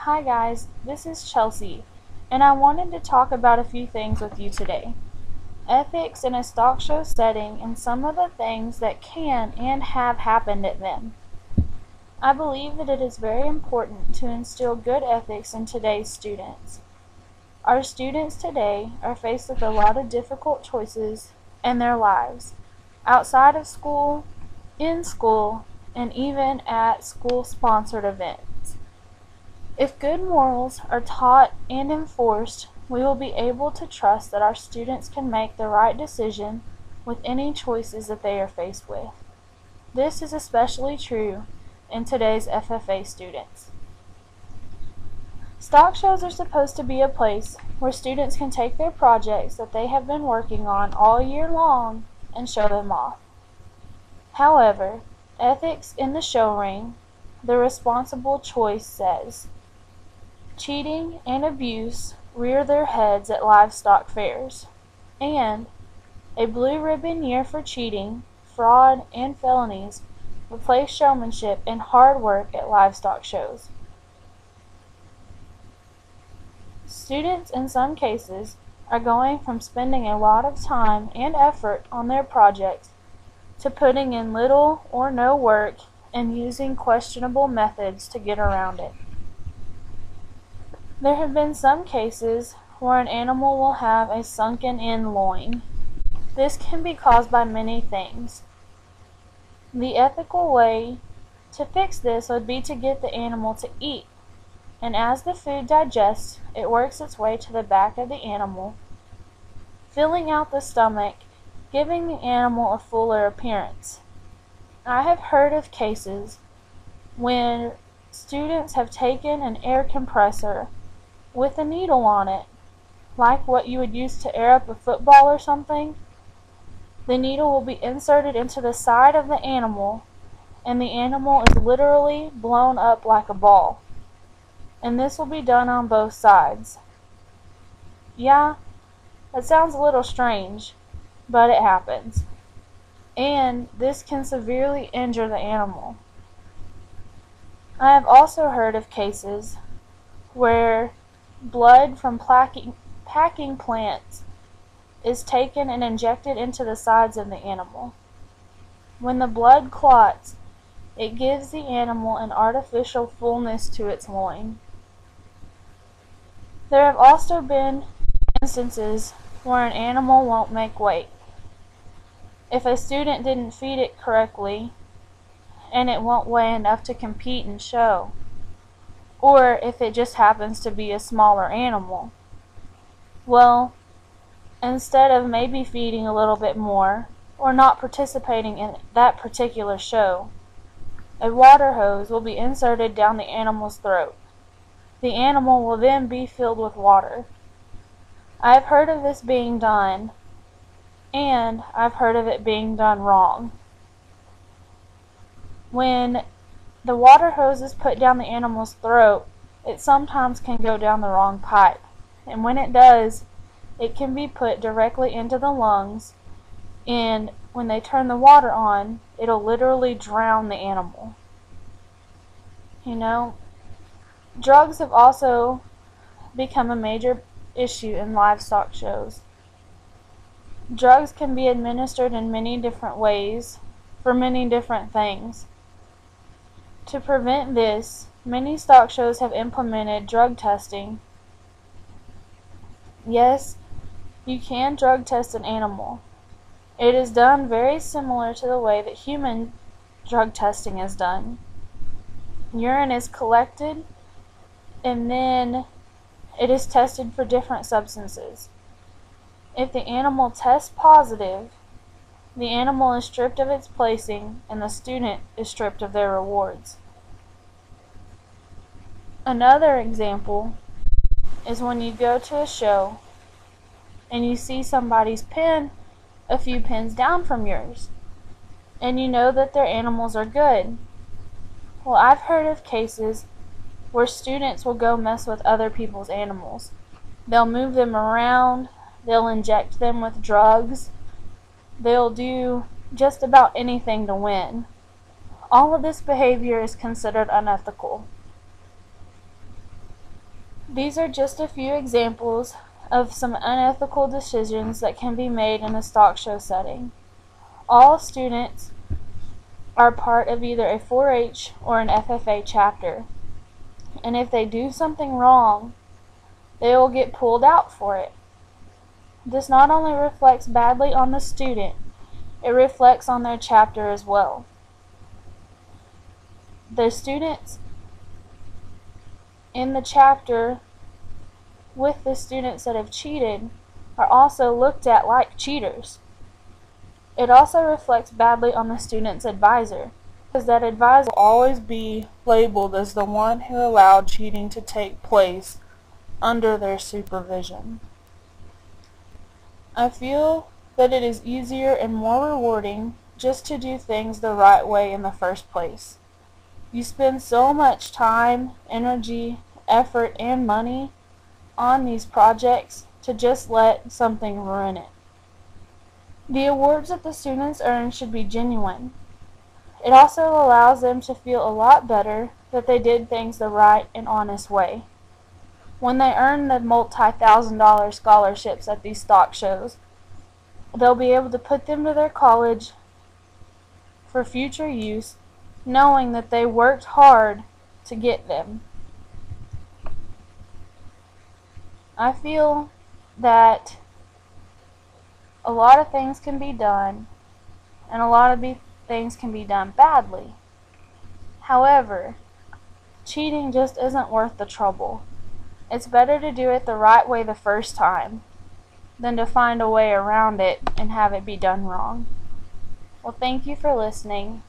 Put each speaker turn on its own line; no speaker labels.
Hi guys, this is Chelsea, and I wanted to talk about a few things with you today. Ethics in a stock show setting and some of the things that can and have happened at them. I believe that it is very important to instill good ethics in today's students. Our students today are faced with a lot of difficult choices in their lives, outside of school, in school, and even at school-sponsored events. If good morals are taught and enforced, we will be able to trust that our students can make the right decision with any choices that they are faced with. This is especially true in today's FFA students. Stock shows are supposed to be a place where students can take their projects that they have been working on all year long and show them off. However, ethics in the show ring, the responsible choice says, cheating and abuse rear their heads at livestock fairs, and a blue ribbon year for cheating, fraud, and felonies replace showmanship and hard work at livestock shows. Students in some cases are going from spending a lot of time and effort on their projects to putting in little or no work and using questionable methods to get around it. There have been some cases where an animal will have a sunken-in loin. This can be caused by many things. The ethical way to fix this would be to get the animal to eat, and as the food digests, it works its way to the back of the animal, filling out the stomach, giving the animal a fuller appearance. I have heard of cases when students have taken an air compressor with a needle on it, like what you would use to air up a football or something. The needle will be inserted into the side of the animal, and the animal is literally blown up like a ball. And this will be done on both sides. Yeah, that sounds a little strange, but it happens. And this can severely injure the animal. I have also heard of cases where blood from packing plants is taken and injected into the sides of the animal. When the blood clots, it gives the animal an artificial fullness to its loin. There have also been instances where an animal won't make weight. If a student didn't feed it correctly, and it won't weigh enough to compete and show, or if it just happens to be a smaller animal, well, instead of maybe feeding a little bit more, or not participating in that particular show, a water hose will be inserted down the animal's throat. The animal will then be filled with water. I have heard of this being done, and I've heard of it being done wrong. When the water hose is put down the animal's throat, it sometimes can go down the wrong pipe, and when it does, it can be put directly into the lungs, and when they turn the water on, it'll literally drown the animal. Drugs have also become a major issue in livestock shows. Drugs can be administered in many different ways for many different things. To prevent this, many stock shows have implemented drug testing. Yes, you can drug test an animal. It is done very similar to the way that human drug testing is done. Urine is collected, and then it is tested for different substances. If the animal tests positive, the animal is stripped of its placing, and the student is stripped of their rewards. Another example is when you go to a show and you see somebody's pen a few pins down from yours, and you know that their animals are good. Well, I've heard of cases where students will go mess with other people's animals. They'll move them around, they'll inject them with drugs, they'll do just about anything to win. All of this behavior is considered unethical. These are just a few examples of some unethical decisions that can be made in a stock show setting. All students are part of either a 4-H or an FFA chapter, and if they do something wrong, they will get pulled out for it. This not only reflects badly on the student, it reflects on their chapter as well. The students in the chapter with the students that have cheated are also looked at like cheaters. It also reflects badly on the student's advisor, because that advisor
Will always be labeled as the one who allowed cheating to take place under their supervision. I feel that it is easier and more rewarding just to do things the right way in the first place. You spend so much time, energy, effort, and money on these projects to just let something ruin it. The awards that the students earn should be genuine. It also allows them to feel a lot better that they did things the right and honest way. When they earn the multi-thousand-dollar scholarships at these stock shows, they'll be able to put them to their college for future use, knowing that they worked hard to get them. I feel that a lot of things can be done, and a lot of things can be done badly. However, cheating just isn't worth the trouble. It's better to do it the right way the first time than to find a way around it and have it be done wrong. Well, thank you for listening.